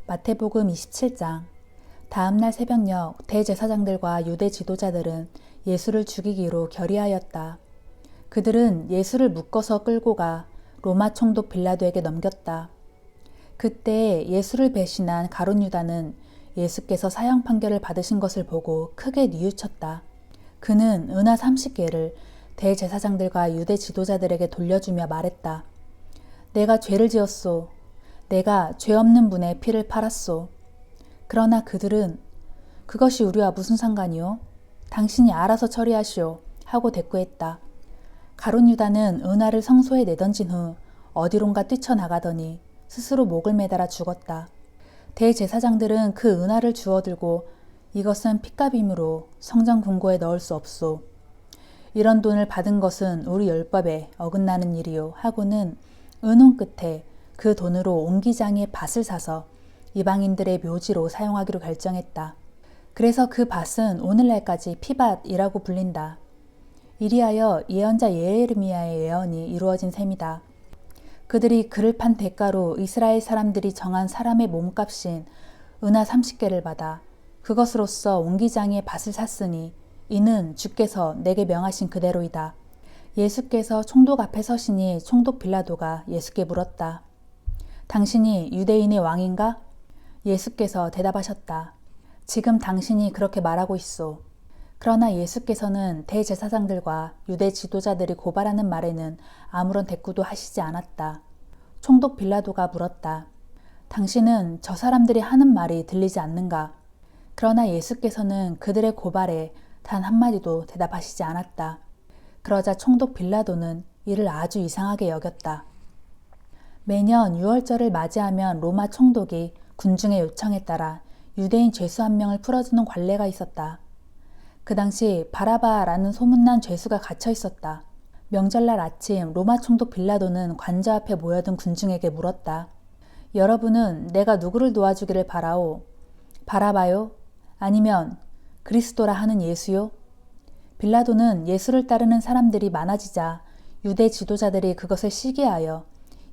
마태복음 27장. 다음날 새벽녘 대제사장들과 유대 지도자들은 예수를 죽이기로 결의하였다. 그들은 예수를 묶어서 끌고 가 로마 총독 빌라도에게 넘겼다. 그때 예수를 배신한 가룟 유다는 예수께서 사형 판결을 받으신 것을 보고 크게 뉘우쳤다. 그는 은하 30개를 대제사장들과 유대 지도자들에게 돌려주며 말했다. 내가 죄를 지었소. 내가 죄 없는 분의 피를 팔았소. 그러나 그들은 그것이 우리와 무슨 상관이요? 당신이 알아서 처리하시오 하고 대꾸했다. 가룟 유다는 은하를 성소에 내던진 후 어디론가 뛰쳐나가더니 스스로 목을 매달아 죽었다. 대제사장들은 그 은하를 주워들고 이것은 핏값이므로 성전 궁고에 넣을 수 없소. 이런 돈을 받은 것은 우리 율법에 어긋나는 일이요 하고는 의논 끝에 그 돈으로 옹기장의 밭을 사서 이방인들의 묘지로 사용하기로 결정했다. 그래서 그 밭은 오늘날까지 피밭이라고 불린다. 이리하여 예언자 예레미야의 예언이 이루어진 셈이다. 그들이 그를 판 대가로 이스라엘 사람들이 정한 사람의 몸값인 은하 30개를 받아 그것으로써 옹기장의 밭을 샀으니 이는 주께서 내게 명하신 그대로이다. 예수께서 총독 앞에 서시니 총독 빌라도가 예수께 물었다. 당신이 유대인의 왕인가? 예수께서 대답하셨다. 지금 당신이 그렇게 말하고 있소. 그러나 예수께서는 대제사장들과 유대 지도자들이 고발하는 말에는 아무런 대꾸도 하시지 않았다. 총독 빌라도가 물었다. 당신은 저 사람들이 하는 말이 들리지 않는가? 그러나 예수께서는 그들의 고발에 단 한마디도 대답하시지 않았다. 그러자 총독 빌라도는 이를 아주 이상하게 여겼다. 매년 6월절을 맞이하면 로마 총독이 군중의 요청에 따라 유대인 죄수 한 명을 풀어주는 관례가 있었다. 그 당시 바라바라는 소문난 죄수가 갇혀 있었다. 명절날 아침 로마 총독 빌라도는 관저 앞에 모여든 군중에게 물었다. 여러분은 내가 누구를 도와주기를 바라오? 바라바요? 아니면 그리스도라 하는 예수요? 빌라도는 예수를 따르는 사람들이 많아지자 유대 지도자들이 그것을 시기하여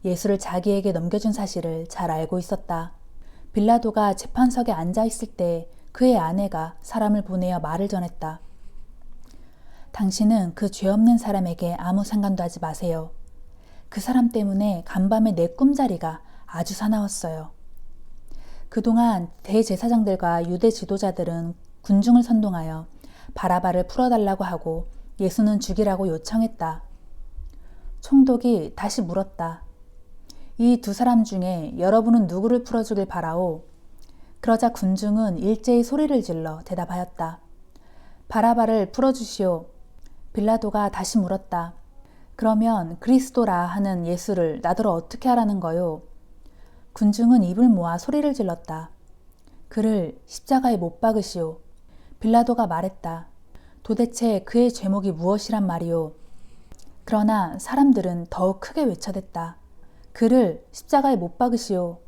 예수를 자기에게 넘겨준 사실을 잘 알고 있었다. 빌라도가 재판석에 앉아 있을 때 그의 아내가 사람을 보내어 말을 전했다. 당신은 그 죄 없는 사람에게 아무 상관도 하지 마세요. 그 사람 때문에 간밤에 내 꿈자리가 아주 사나웠어요. 그동안 대제사장들과 유대 지도자들은 군중을 선동하여 바라바를 풀어달라고 하고 예수는 죽이라고 요청했다. 총독이 다시 물었다. 이 두 사람 중에 여러분은 누구를 풀어주길 바라오? 그러자 군중은 일제히 소리를 질러 대답하였다. 바라바를 풀어주시오. 빌라도가 다시 물었다. 그러면 그리스도라 하는 예수를 나더러 어떻게 하라는 거요? 군중은 입을 모아 소리를 질렀다. 그를 십자가에 못 박으시오. 빌라도가 말했다. 도대체 그의 죄목이 무엇이란 말이오? 그러나 사람들은 더욱 크게 외쳐댔다. 그를 십자가에 못 박으시오.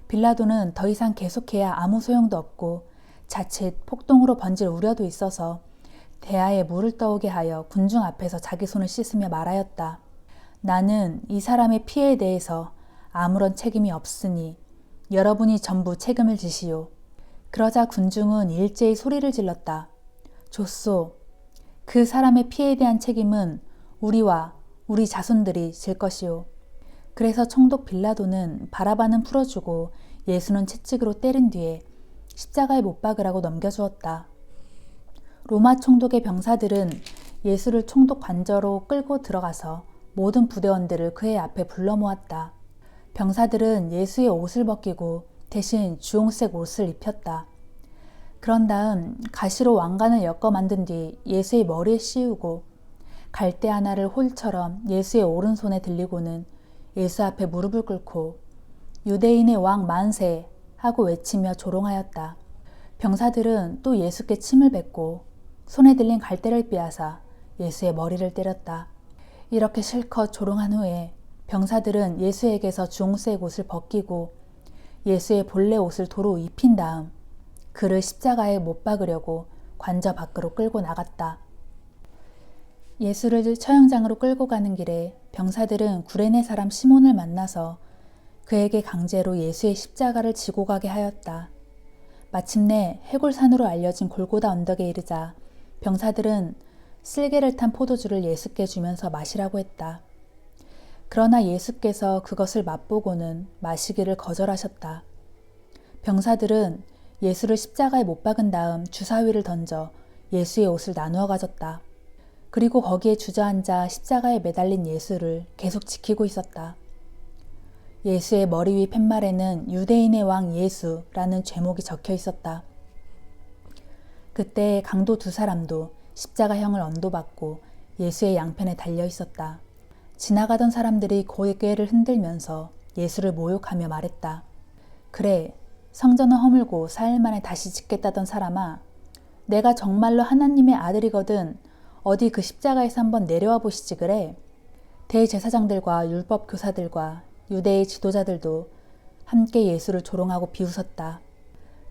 빌라도는 더 이상 계속해야 아무 소용도 없고 자칫 폭동으로 번질 우려도 있어서 대야에 물을 떠오게 하여 군중 앞에서 자기 손을 씻으며 말하였다. 나는 이 사람의 피해에 대해서 아무런 책임이 없으니 여러분이 전부 책임을 지시오. 그러자 군중은 일제히 소리를 질렀다. 좋소. 그 사람의 피해에 대한 책임은 우리와 우리 자손들이 질 것이오. 그래서 총독 빌라도는 바라바는 풀어주고 예수는 채찍으로 때린 뒤에 십자가에 못 박으라고 넘겨주었다. 로마 총독의 병사들은 예수를 총독 관저로 끌고 들어가서 모든 부대원들을 그의 앞에 불러 모았다. 병사들은 예수의 옷을 벗기고 대신 주홍색 옷을 입혔다. 그런 다음 가시로 왕관을 엮어 만든 뒤 예수의 머리에 씌우고 갈대 하나를 홀처럼 예수의 오른손에 들리고는 예수 앞에 무릎을 꿇고 유대인의 왕 만세 하고 외치며 조롱하였다. 병사들은 또 예수께 침을 뱉고 손에 들린 갈대를 빼앗아 예수의 머리를 때렸다. 이렇게 실컷 조롱한 후에 병사들은 예수에게서 주홍색 옷을 벗기고 예수의 본래 옷을 도로 입힌 다음 그를 십자가에 못 박으려고 관저 밖으로 끌고 나갔다. 예수를 처형장으로 끌고 가는 길에 병사들은 구레네 사람 시몬을 만나서 그에게 강제로 예수의 십자가를 지고 가게 하였다. 마침내 해골산으로 알려진 골고다 언덕에 이르자 병사들은 쓸개를 탄 포도주를 예수께 주면서 마시라고 했다. 그러나 예수께서 그것을 맛보고는 마시기를 거절하셨다. 병사들은 예수를 십자가에 못 박은 다음 주사위를 던져 예수의 옷을 나누어 가졌다. 그리고 거기에 주저앉아 십자가에 매달린 예수를 계속 지키고 있었다. 예수의 머리 위 팻말에는 유대인의 왕 예수라는 제목이 적혀 있었다. 그때 강도 두 사람도 십자가형을 언도받고 예수의 양편에 달려 있었다. 지나가던 사람들이 고개를 흔들면서 예수를 모욕하며 말했다. 그래, 성전을 허물고 4일 만에 다시 짓겠다던 사람아, 내가 정말로 하나님의 아들이거든 어디 그 십자가에서 한번 내려와 보시지 그래. 대제사장들과 율법 교사들과 유대의 지도자들도 함께 예수를 조롱하고 비웃었다.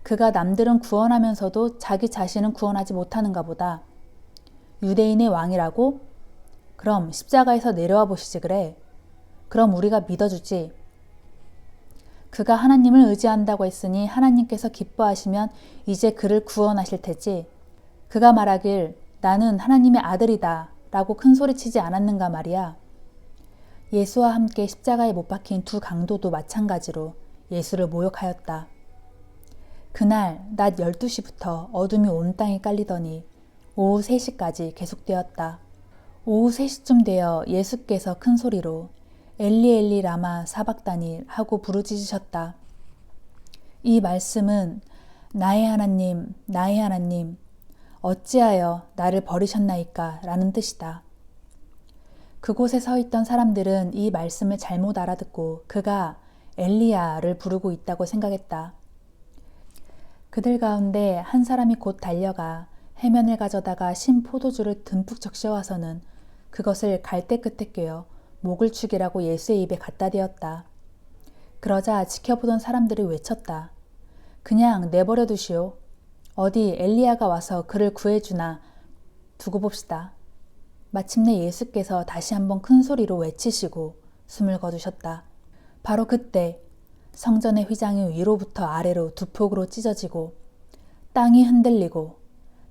그가 남들은 구원하면서도 자기 자신은 구원하지 못하는가 보다. 유대인의 왕이라고? 그럼 십자가에서 내려와 보시지 그래. 그럼 우리가 믿어주지. 그가 하나님을 의지한다고 했으니 하나님께서 기뻐하시면 이제 그를 구원하실 테지. 그가 말하길 나는 하나님의 아들이다 라고 큰소리치지 않았는가 말이야. 예수와 함께 십자가에 못 박힌 두 강도도 마찬가지로 예수를 모욕하였다. 그날 낮 12시부터 어둠이 온 땅에 깔리더니 오후 3시까지 계속되었다. 오후 3시쯤 되어 예수께서 큰 소리로 엘리 엘리 라마 사박다니 하고 부르짖으셨다. 이 말씀은 나의 하나님, 나의 하나님, 어찌하여 나를 버리셨나이까 라는 뜻이다. 그곳에 서 있던 사람들은 이 말씀을 잘못 알아듣고 그가 엘리야를 부르고 있다고 생각했다. 그들 가운데 한 사람이 곧 달려가 해면을 가져다가 신 포도주를 듬뿍 적셔와서는 그것을 갈대 끝에 꿰어 목을 축이라고 예수의 입에 갖다 대었다. 그러자 지켜보던 사람들이 외쳤다. 그냥 내버려 두시오. 어디 엘리야가 와서 그를 구해주나 두고 봅시다. 마침내 예수께서 다시 한번 큰 소리로 외치시고 숨을 거두셨다. 바로 그때 성전의 휘장이 위로부터 아래로 두 폭으로 찢어지고 땅이 흔들리고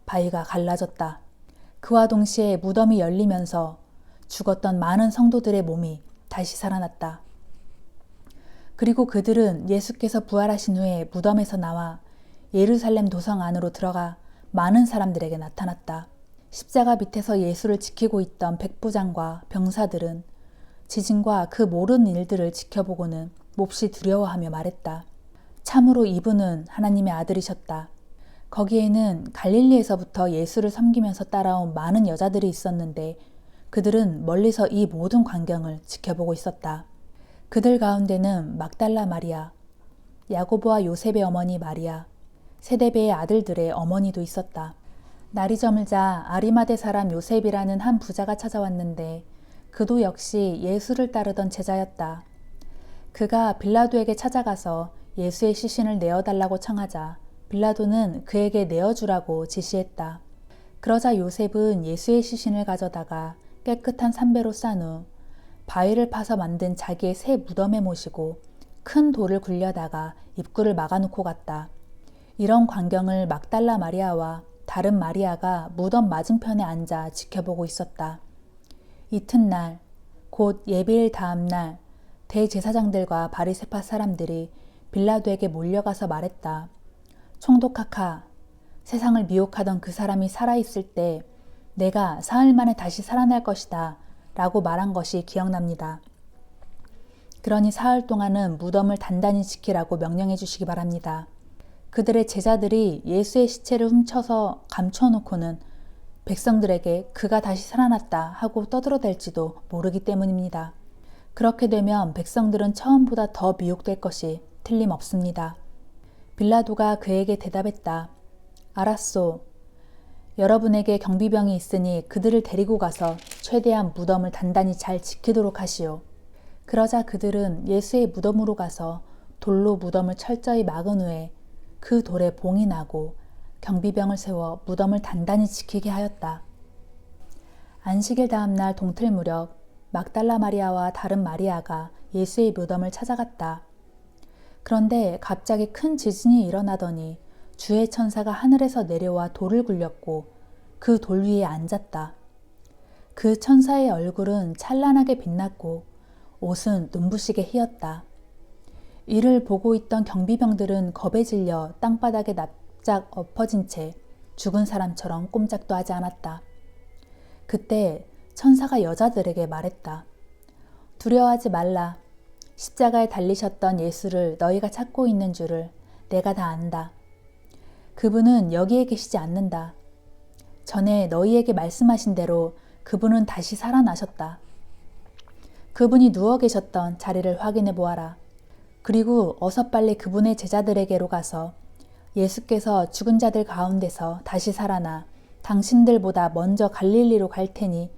바위가 갈라졌다. 그와 동시에 무덤이 열리면서 죽었던 많은 성도들의 몸이 다시 살아났다. 그리고 그들은 예수께서 부활하신 후에 무덤에서 나와 예루살렘 도성 안으로 들어가 많은 사람들에게 나타났다. 십자가 밑에서 예수를 지키고 있던 백부장과 병사들은 지진과 그 모든 일들을 지켜보고는 몹시 두려워하며 말했다. 참으로 이분은 하나님의 아들이셨다. 거기에는 갈릴리에서부터 예수를 섬기면서 따라온 많은 여자들이 있었는데 그들은 멀리서 이 모든 광경을 지켜보고 있었다. 그들 가운데는 막달라 마리아, 야고보와 요셉의 어머니 마리아, 세데베의 아들들의 어머니도 있었다. 날이 저물자 아리마대 사람 요셉이라는 한 부자가 찾아왔는데 그도 역시 예수를 따르던 제자였다. 그가 빌라도에게 찾아가서 예수의 시신을 내어달라고 청하자 빌라도는 그에게 내어주라고 지시했다. 그러자 요셉은 예수의 시신을 가져다가 깨끗한 삼배로 싼 후 바위를 파서 만든 자기의 새 무덤에 모시고 큰 돌을 굴려다가 입구를 막아놓고 갔다. 이런 광경을 막달라 마리아와 다른 마리아가 무덤 맞은편에 앉아 지켜보고 있었다. 이튿날 곧 예배일 다음 날 대제사장들과 바리새파 사람들이 빌라도에게 몰려가서 말했다. 총독하카, 세상을 미혹하던 그 사람이 살아있을 때 내가 사흘 만에 다시 살아날 것이다 라고 말한 것이 기억납니다. 그러니 사흘 동안은 무덤을 단단히 지키라고 명령해 주시기 바랍니다. 그들의 제자들이 예수의 시체를 훔쳐서 감춰놓고는 백성들에게 그가 다시 살아났다 하고 떠들어댈지도 모르기 때문입니다. 그렇게 되면 백성들은 처음보다 더 미혹될 것이 틀림없습니다. 빌라도가 그에게 대답했다. 알았소. 여러분에게 경비병이 있으니 그들을 데리고 가서 최대한 무덤을 단단히 잘 지키도록 하시오. 그러자 그들은 예수의 무덤으로 가서 돌로 무덤을 철저히 막은 후에 그 돌에 봉이 나고 경비병을 세워 무덤을 단단히 지키게 하였다. 안식일 다음 날 동틀 무렵 막달라 마리아와 다른 마리아가 예수의 무덤을 찾아갔다. 그런데 갑자기 큰 지진이 일어나더니 주의 천사가 하늘에서 내려와 돌을 굴렸고 그 돌 위에 앉았다. 그 천사의 얼굴은 찬란하게 빛났고 옷은 눈부시게 희었다. 이를 보고 있던 경비병들은 겁에 질려 땅바닥에 납작 엎어진 채 죽은 사람처럼 꼼짝도 하지 않았다. 그때 천사가 여자들에게 말했다. 두려워하지 말라. 십자가에 달리셨던 예수를 너희가 찾고 있는 줄을 내가 다 안다. 그분은 여기에 계시지 않는다. 전에 너희에게 말씀하신 대로 그분은 다시 살아나셨다. 그분이 누워 계셨던 자리를 확인해 보아라. 그리고 어서 빨리 그분의 제자들에게로 가서 예수께서 죽은 자들 가운데서 다시 살아나 당신들보다 먼저 갈릴리로 갈 테니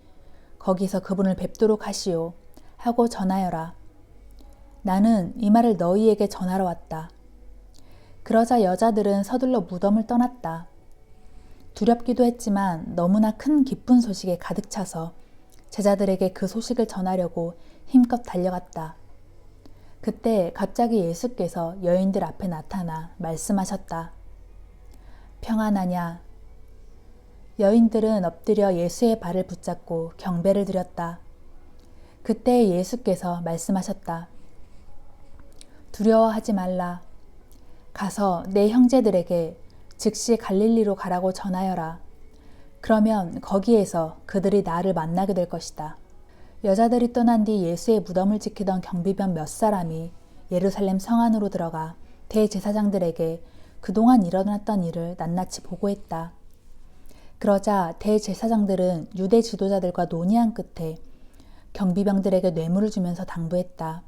거기서 그분을 뵙도록 하시오 하고 전하여라. 나는 이 말을 너희에게 전하러 왔다. 그러자 여자들은 서둘러 무덤을 떠났다. 두렵기도 했지만 너무나 큰 기쁜 소식에 가득 차서 제자들에게 그 소식을 전하려고 힘껏 달려갔다. 그때 갑자기 예수께서 여인들 앞에 나타나 말씀하셨다. 평안하냐? 여인들은 엎드려 예수의 발을 붙잡고 경배를 드렸다. 그때 예수께서 말씀하셨다. 두려워하지 말라. 가서 내 형제들에게 즉시 갈릴리로 가라고 전하여라. 그러면 거기에서 그들이 나를 만나게 될 것이다. 여자들이 떠난 뒤 예수의 무덤을 지키던 경비병 몇 사람이 예루살렘 성 안으로 들어가 대제사장들에게 그동안 일어났던 일을 낱낱이 보고했다. 그러자 대제사장들은 유대 지도자들과 논의한 끝에 경비병들에게 뇌물을 주면서 당부했다.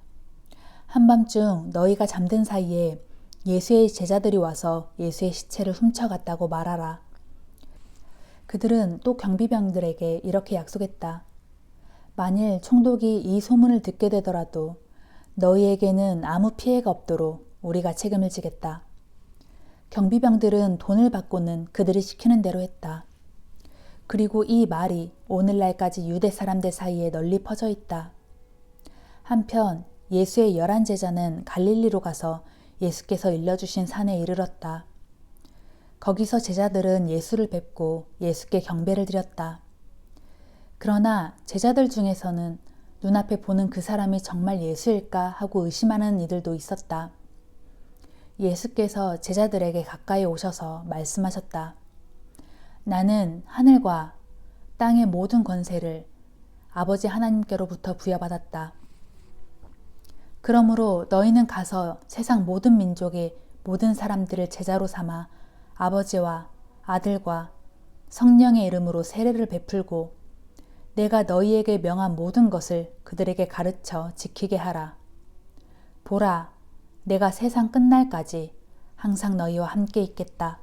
한밤중 너희가 잠든 사이에 예수의 제자들이 와서 예수의 시체를 훔쳐갔다고 말하라. 그들은 또 경비병들에게 이렇게 약속했다. 만일 총독이 이 소문을 듣게 되더라도 너희에게는 아무 피해가 없도록 우리가 책임을 지겠다. 경비병들은 돈을 받고는 그들이 시키는 대로 했다. 그리고 이 말이 오늘날까지 유대 사람들 사이에 널리 퍼져 있다. 한편 예수의 11제자는 갈릴리로 가서 예수께서 일러주신 산에 이르렀다. 거기서 제자들은 예수를 뵙고 예수께 경배를 드렸다. 그러나 제자들 중에서는 눈앞에 보는 그 사람이 정말 예수일까 하고 의심하는 이들도 있었다. 예수께서 제자들에게 가까이 오셔서 말씀하셨다. 나는 하늘과 땅의 모든 권세를 아버지 하나님께로부터 부여받았다. 그러므로 너희는 가서 세상 모든 민족의 모든 사람들을 제자로 삼아 아버지와 아들과 성령의 이름으로 세례를 베풀고 내가 너희에게 명한 모든 것을 그들에게 가르쳐 지키게 하라. 보라, 내가 세상 끝날까지 항상 너희와 함께 있겠다.